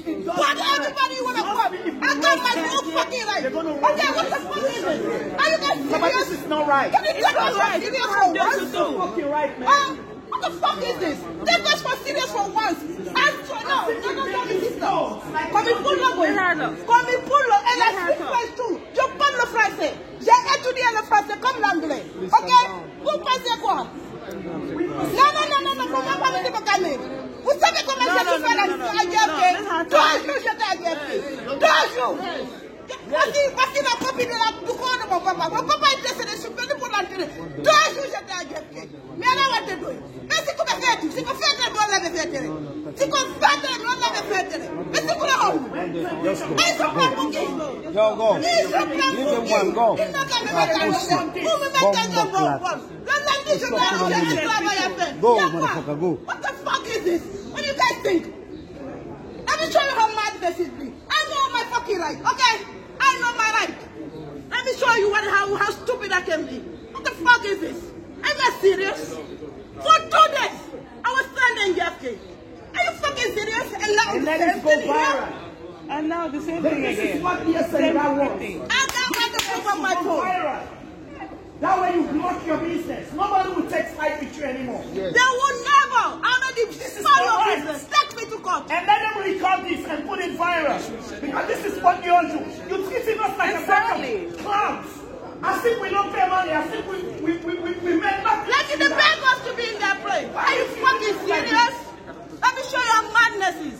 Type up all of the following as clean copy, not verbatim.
everybody you wanna come. I got my own fucking right. Okay, what the fuck is it? Are you guys serious? But this is not right. Can you take us for serious for once? This is not fucking right, man. What the fuck is this? Take us for serious for once. No, sister. Comme il faut le, elle a speak French tout. Je parle le français. J'ai étudié le français comme l'anglais. Ok? Vous pensez quoi? Non, comment pas me calmer? Vous savez comment j'ai fait la guerre? 2 jours j'étais à guerre. 2 jours. Voici la copie de du corps de mon papa. Mon papa était cédé super pour l'enterrer. 2 jours j'étais à guerre. Mais alors, on te dit. Mais si tu me fais tout, si tu fais de l'on l'avait fait terrer. Si tu fais de l'on l'avait fait terrer. Mais si tu le rends. Ils sont pas bouqués. Go. Leave them one, go. Ils n'ont qu'à me mettre un bon. Vous me mettez un bon. Le lundi, je vais aller travailler à peine. Go, motherfucker, go. What the fuck is this? What do you guys think? Let me show you how mad this is. I know my fucking right, okay? I know my right. Let me show you how stupid I can be. What the fuck is this? Am I serious? For 2 days, I was standing JFK. Are you fucking serious? And let it go viral. And now the same thing again. This is what yesterday that was. I got the proof on my phone. That way you block your business. Nobody will take fight with you anymore. Yes. They will never. I'm ready to start your business. Take me to court. And let them record this and put it viral. Because this is what you all do. You're treating us like a bunch of clowns. As if we don't pay money. As if we make nothing. Like the beggars to be in their place. Are you fucking serious? Let me show you how madness is.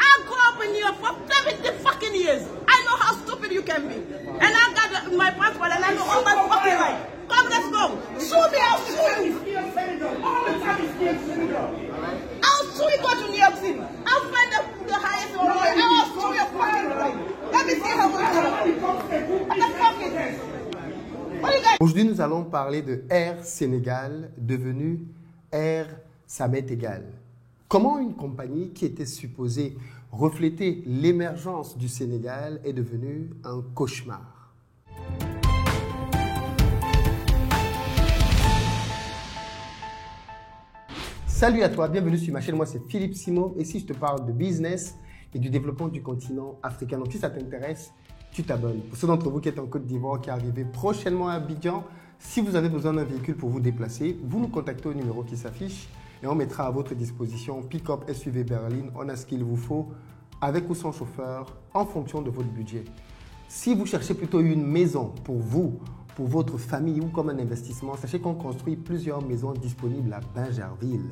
I grew up in New York for 70 fucking years. I know how stupid you can be. And I got my passport and I know all my fucking right. Come, let's go. Sue me, I'll sue you. All the time is still senator. I'll sue you, go to New York City. I'll find the highest lawyer and I'll sue your fucking right. Let me see how much. What the fuck is this? Aujourd'hui, nous allons parler de Air Sénégal, devenu Air Samet Égal. Comment une compagnie qui était supposée refléter l'émergence du Sénégal est devenue un cauchemar. Salut à toi, bienvenue sur ma chaîne. Moi, c'est Philippe Simon. Et si je te parle de business et du développement du continent africain, donc si ça t'intéresse, tu t'abonnes. Pour ceux d'entre vous qui êtes en Côte d'Ivoire, qui arrivez prochainement à Abidjan, si vous avez besoin d'un véhicule pour vous déplacer, vous nous contactez au numéro qui s'affiche et on mettra à votre disposition pick-up SUV berline. On a ce qu'il vous faut avec ou sans chauffeur en fonction de votre budget. Si vous cherchez plutôt une maison pour vous, pour votre famille ou comme un investissement, sachez qu'on construit plusieurs maisons disponibles à Bingerville.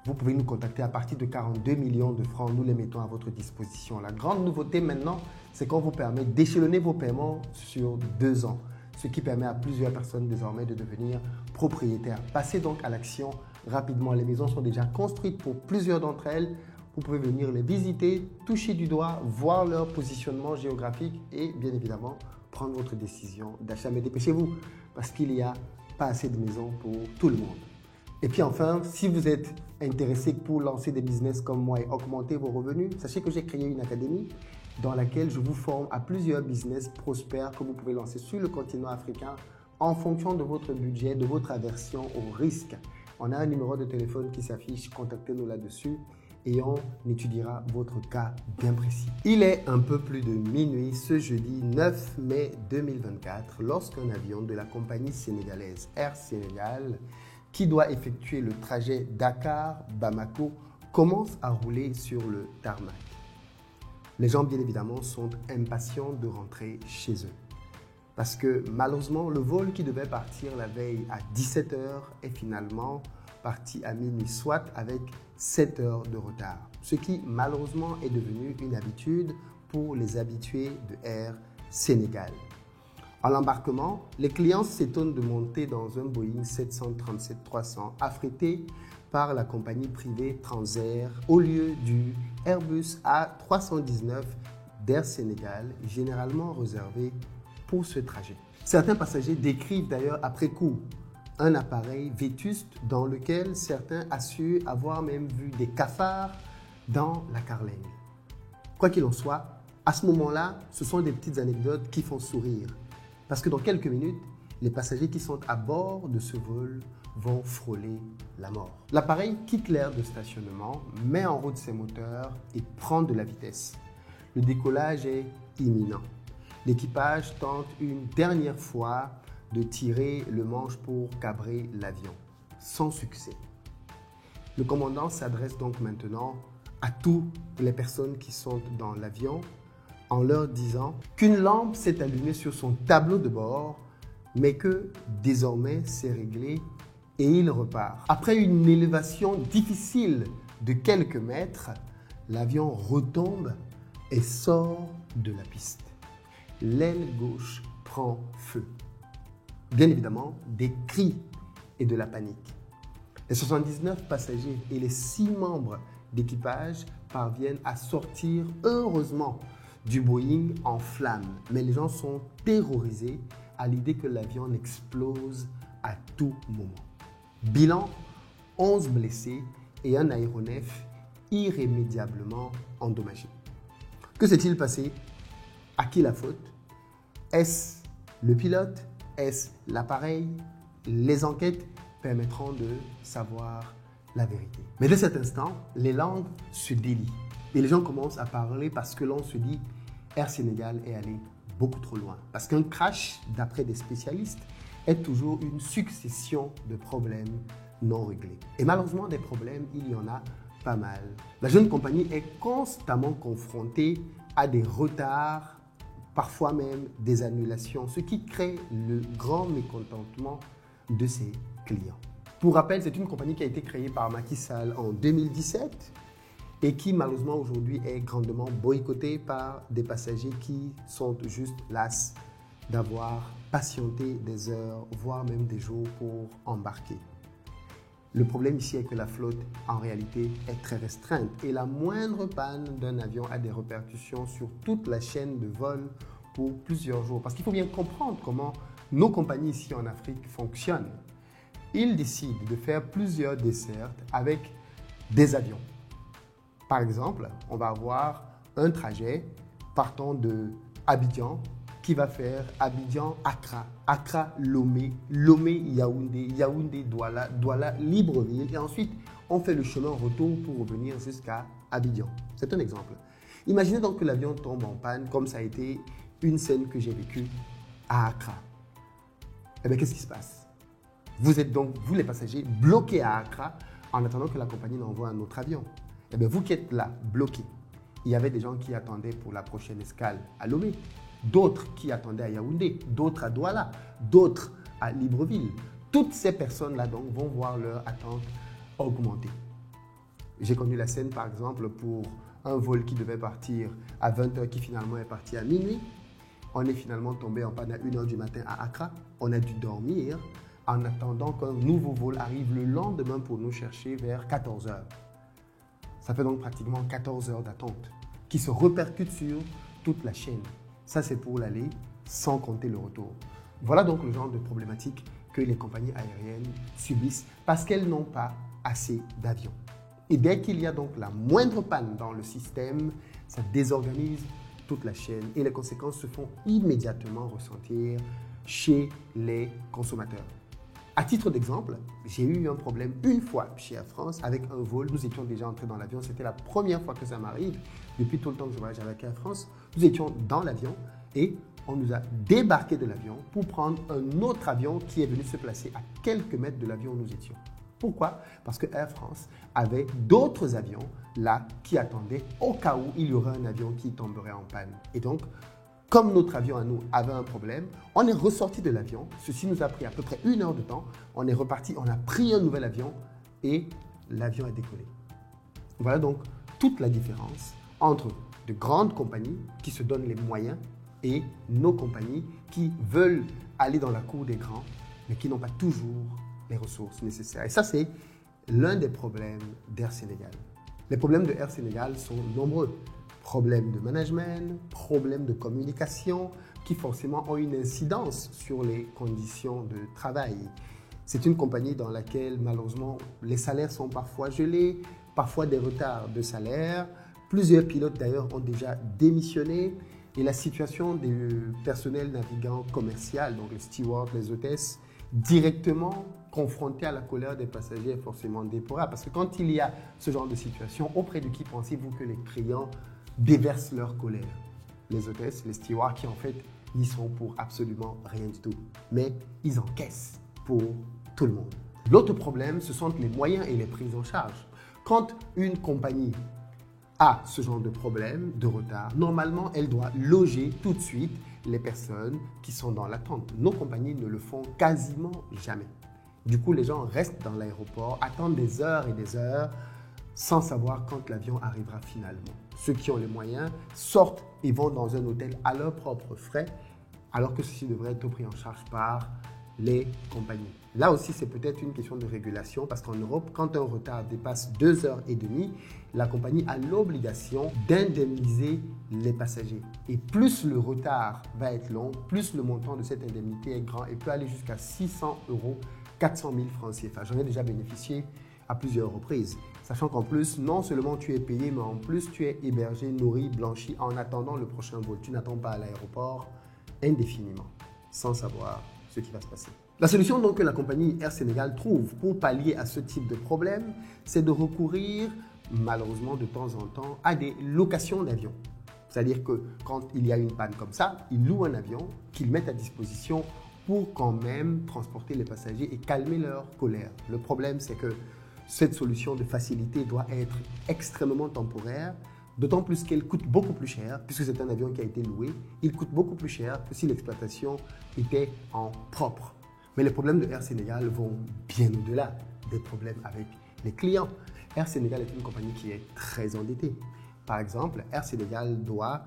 Vous pouvez nous contacter à partir de 42 millions de francs. Nous les mettons à votre disposition. La grande nouveauté maintenant, c'est qu'on vous permet d'échelonner vos paiements sur 2 ans, ce qui permet à plusieurs personnes désormais de devenir propriétaires. Passez donc à l'action rapidement. Les maisons sont déjà construites pour plusieurs d'entre elles. Vous pouvez venir les visiter, toucher du doigt, voir leur positionnement géographique et bien évidemment prendre votre décision d'achat. Mais dépêchez-vous parce qu'il n'y a pas assez de maisons pour tout le monde. Et puis enfin, si vous êtes intéressé pour lancer des business comme moi et augmenter vos revenus, sachez que j'ai créé une académie dans laquelle je vous forme à plusieurs business prospères que vous pouvez lancer sur le continent africain en fonction de votre budget, de votre aversion au risque. On a un numéro de téléphone qui s'affiche, contactez-nous là-dessus et on étudiera votre cas bien précis. Il est un peu plus de minuit ce jeudi 9 mai 2024 lorsqu'un avion de la compagnie sénégalaise Air Sénégal qui doit effectuer le trajet Dakar-Bamako commence à rouler sur le tarmac. Les gens, bien évidemment, sont impatients de rentrer chez eux. Parce que malheureusement, le vol qui devait partir la veille à 17 h est finalement parti à minuit, soit avec 7 heures de retard. Ce qui, malheureusement, est devenu une habitude pour les habitués de Air Sénégal. À l'embarquement, les clients s'étonnent de monter dans un Boeing 737-300 affrété par la compagnie privée Transair au lieu du Airbus A319 d'Air Sénégal, généralement réservé pour ce trajet. Certains passagers décrivent d'ailleurs après coup un appareil vétuste dans lequel certains assurent avoir même vu des cafards dans la carlingue. Quoi qu'il en soit, à ce moment-là, ce sont des petites anecdotes qui font sourire. Parce que dans quelques minutes, les passagers qui sont à bord de ce vol vont frôler la mort. L'appareil quitte l'aire de stationnement, met en route ses moteurs et prend de la vitesse. Le décollage est imminent. L'équipage tente une dernière fois de tirer le manche pour cabrer l'avion, sans succès. Le commandant s'adresse donc maintenant à toutes les personnes qui sont dans l'avion en leur disant qu'une lampe s'est allumée sur son tableau de bord, mais que désormais c'est réglé et il repart. Après une élévation difficile de quelques mètres, l'avion retombe et sort de la piste. L'aile gauche prend feu. Bien évidemment, des cris et de la panique. Les 79 passagers et les 6 membres d'équipage parviennent à sortir heureusement du Boeing en flammes. Mais les gens sont terrorisés à l'idée que l'avion explose à tout moment. Bilan, 11 blessés et un aéronef irrémédiablement endommagé. Que s'est-il passé? À qui la faute? Est-ce le pilote? Est-ce l'appareil? Les enquêtes permettront de savoir la vérité. Mais dès cet instant, les langues se délient et les gens commencent à parler parce que l'on se dit Air Sénégal est allé beaucoup trop loin. Parce qu'un crash, d'après des spécialistes, est toujours une succession de problèmes non réglés. Et malheureusement, des problèmes, il y en a pas mal. La jeune compagnie est constamment confrontée à des retards, parfois même des annulations, ce qui crée le grand mécontentement de ses clients. Pour rappel, c'est une compagnie qui a été créée par Macky Sall en 2017 et qui malheureusement aujourd'hui est grandement boycottée par des passagers qui sont juste las d'avoir patienté des heures, voire même des jours pour embarquer. Le problème ici est que la flotte, en réalité, est très restreinte et la moindre panne d'un avion a des répercussions sur toute la chaîne de vol pour plusieurs jours. Parce qu'il faut bien comprendre comment nos compagnies ici en Afrique fonctionnent. Ils décident de faire plusieurs dessertes avec des avions. Par exemple, on va avoir un trajet partant de Abidjan qui va faire Abidjan-Accra, Accra-Lomé, Lomé-Yaoundé, Yaoundé-Douala, Douala-Libreville. Et ensuite, on fait le chemin retour pour revenir jusqu'à Abidjan. C'est un exemple. Imaginez donc que l'avion tombe en panne, comme ça a été une scène que j'ai vécue à Accra. Eh bien, qu'est-ce qui se passe? Vous êtes donc, vous les passagers, bloqués à Accra en attendant que la compagnie n'envoie un autre avion. Eh bien, vous qui êtes là, bloqués, il y avait des gens qui attendaient pour la prochaine escale à Lomé, d'autres qui attendaient à Yaoundé, d'autres à Douala, d'autres à Libreville. Toutes ces personnes-là donc vont voir leur attente augmenter. J'ai connu la scène par exemple pour un vol qui devait partir à 20h qui finalement est parti à minuit. On est finalement tombé en panne à 1h du matin à Accra. On a dû dormir en attendant qu'un nouveau vol arrive le lendemain pour nous chercher vers 14h. Ça fait donc pratiquement 14 heures d'attente qui se répercutent sur toute la chaîne. Ça, c'est pour l'aller, sans compter le retour. Voilà donc le genre de problématique que les compagnies aériennes subissent parce qu'elles n'ont pas assez d'avions. Et dès qu'il y a donc la moindre panne dans le système, ça désorganise toute la chaîne et les conséquences se font immédiatement ressentir chez les consommateurs. À titre d'exemple, j'ai eu un problème une fois chez Air France avec un vol. Nous étions déjà entrés dans l'avion. C'était la première fois que ça m'arrive. Depuis tout le temps que je voyage avec Air France, nous étions dans l'avion et on nous a débarqué de l'avion pour prendre un autre avion qui est venu se placer à quelques mètres de l'avion où nous étions. Pourquoi? Parce que Air France avait d'autres avions là qui attendaient au cas où il y aurait un avion qui tomberait en panne. Et donc, comme notre avion à nous avait un problème, on est ressorti de l'avion. Ceci nous a pris à peu près 1 heure de temps. On est reparti, on a pris un nouvel avion et l'avion a décollé. Voilà donc toute la différence entre de grandes compagnies qui se donnent les moyens et nos compagnies qui veulent aller dans la cour des grands, mais qui n'ont pas toujours les ressources nécessaires. Et ça, c'est l'un des problèmes d'Air Sénégal. Les problèmes de Air Sénégal sont nombreux. Problèmes de management, problèmes de communication qui forcément ont une incidence sur les conditions de travail. C'est une compagnie dans laquelle malheureusement les salaires sont parfois gelés, parfois des retards de salaire. Plusieurs pilotes d'ailleurs ont déjà démissionné. et la situation des personnels navigants commerciaux, donc les stewards, les hôtesses, directement confrontés à la colère des passagers est forcément déplorable. Parce que quand il y a ce genre de situation, auprès de qui pensez-vous que les clients déversent leur colère? Les hôtesses, les stewards qui en fait n'y sont pour absolument rien du tout. Mais ils encaissent pour tout le monde. L'autre problème, ce sont les moyens et les prises en charge. Quand une compagnie a ce genre de problème, de retard, normalement, elle doit loger tout de suite les personnes qui sont dans l'attente. Nos compagnies ne le font quasiment jamais. Du coup, les gens restent dans l'aéroport, attendent des heures et des heures sans savoir quand l'avion arrivera finalement. Ceux qui ont les moyens sortent et vont dans un hôtel à leurs propres frais, alors que ceci devrait être pris en charge par les compagnies. Là aussi, c'est peut-être une question de régulation parce qu'en Europe, quand un retard dépasse 2h30, la compagnie a l'obligation d'indemniser les passagers. Et plus le retard va être long, plus le montant de cette indemnité est grand et peut aller jusqu'à 600 €, 400 000 francs CFA. J'en ai déjà bénéficié à plusieurs reprises. Sachant qu'en plus, non seulement tu es payé, mais en plus tu es hébergé, nourri, blanchi en attendant le prochain vol. Tu n'attends pas à l'aéroport indéfiniment, sans savoir ce qui va se passer. La solution donc que la compagnie Air Sénégal trouve pour pallier à ce type de problème, c'est de recourir malheureusement de temps en temps à des locations d'avions. C'est-à-dire que quand il y a une panne comme ça, ils louent un avion qu'ils mettent à disposition pour quand même transporter les passagers et calmer leur colère. Le problème, c'est que cette solution de facilité doit être extrêmement temporaire, d'autant plus qu'elle coûte beaucoup plus cher, puisque c'est un avion qui a été loué. Il coûte beaucoup plus cher que si l'exploitation était en propre. Mais les problèmes de Air Sénégal vont bien au-delà des problèmes avec les clients. Air Sénégal est une compagnie qui est très endettée. Par exemple, Air Sénégal doit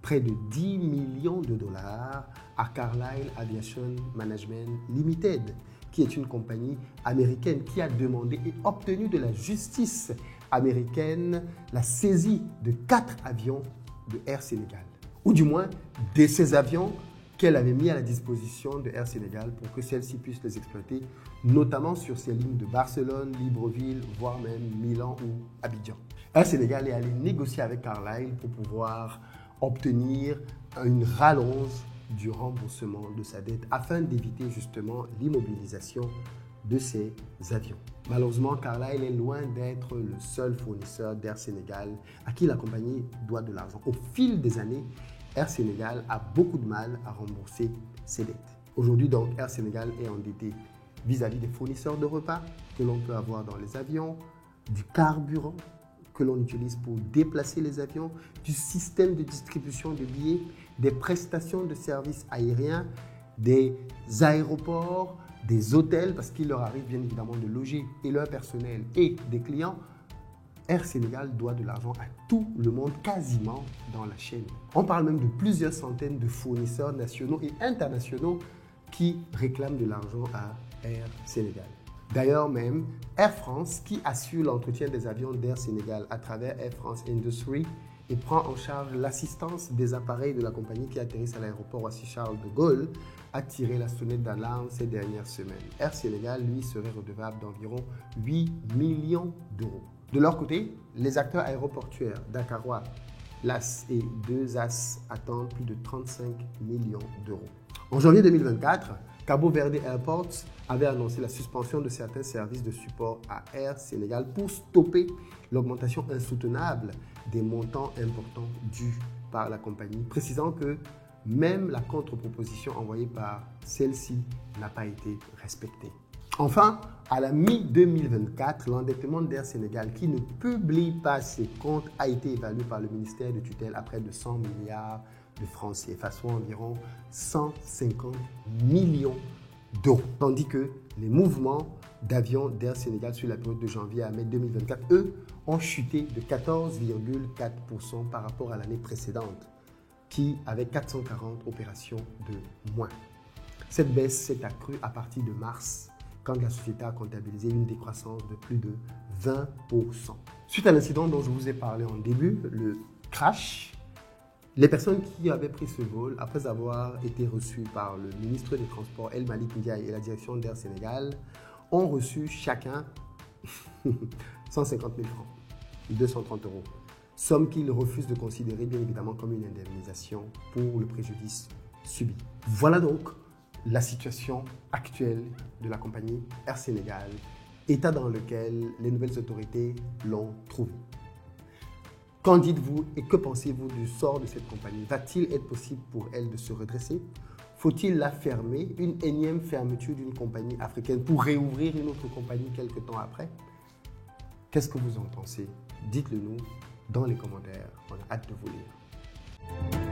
près de 10 millions de dollars à Carlyle Aviation Management Limited, qui est une compagnie américaine qui a demandé et obtenu de la justice américaine la saisie de 4 avions de Air Sénégal. Ou du moins, de ces avions qu'elle avait mis à la disposition de Air Sénégal pour que celle-ci puisse les exploiter, notamment sur ces lignes de Barcelone, Libreville, voire même Milan ou Abidjan. Air Sénégal est allé négocier avec Carlyle pour pouvoir obtenir une rallonge du remboursement de sa dette afin d'éviter justement l'immobilisation de ces avions. Malheureusement, Carlyle est loin d'être le seul fournisseur d'Air Sénégal à qui la compagnie doit de l'argent. Au fil des années, Air Sénégal a beaucoup de mal à rembourser ses dettes. Aujourd'hui, donc, Air Sénégal est endetté vis-à-vis des fournisseurs de repas que l'on peut avoir dans les avions, du carburant que l'on utilise pour déplacer les avions, du système de distribution de billets, des prestations de services aériens, des aéroports, des hôtels, parce qu'il leur arrive bien évidemment de loger et leur personnel et des clients. Air Sénégal doit de l'argent à tout le monde, quasiment dans la chaîne. On parle même de plusieurs centaines de fournisseurs nationaux et internationaux qui réclament de l'argent à Air Sénégal. D'ailleurs même, Air France, qui assure l'entretien des avions d'Air Sénégal à travers Air France Industrie et prend en charge l'assistance des appareils de la compagnie qui atterrissent à l'aéroport Roissy-Charles de Gaulle, a tiré la sonnette d'alarme ces dernières semaines. Air Sénégal, lui, serait redevable d'environ 8 millions d'euros. De leur côté, les acteurs aéroportuaires dakarois, LAS et 2AS attendent plus de 35 millions d'euros. En janvier 2024, Cabo Verde Airports avait annoncé la suspension de certains services de support à Air Sénégal pour stopper l'augmentation insoutenable des montants importants dus par la compagnie, précisant que même la contre-proposition envoyée par celle-ci n'a pas été respectée. Enfin, à la mi-2024, l'endettement d'Air Sénégal, qui ne publie pas ses comptes, a été évalué par le ministère de tutelle à près de 100 milliards de francs CFA, soit environ 150 millions d'euros. Tandis que les mouvements d'avions d'Air Sénégal sur la période de janvier à mai 2024, eux, ont chuté de 14,4% par rapport à l'année précédente, qui avait 440 opérations de moins. Cette baisse s'est accrue à partir de mars, quand la société a comptabilisé une décroissance de plus de 20%. Suite à l'incident dont je vous ai parlé en début, le crash, les personnes qui avaient pris ce vol, après avoir été reçues par le ministre des Transports El Malik Ndiaye et la direction d'Air Sénégal, ont reçu chacun 150 000 francs, 230 euros. somme qu'il refuse de considérer bien évidemment comme une indemnisation pour le préjudice subi. Voilà donc la situation actuelle de la compagnie Air Sénégal, état dans lequel les nouvelles autorités l'ont trouvé. Qu'en dites-vous et que pensez-vous du sort de cette compagnie? Va-t-il être possible pour elle de se redresser? Faut-il la fermer, une énième fermeture d'une compagnie africaine pour réouvrir une autre compagnie quelques temps après? Qu'est-ce que vous en pensez? Dites-le nous dans les commentaires. On a hâte de vous lire.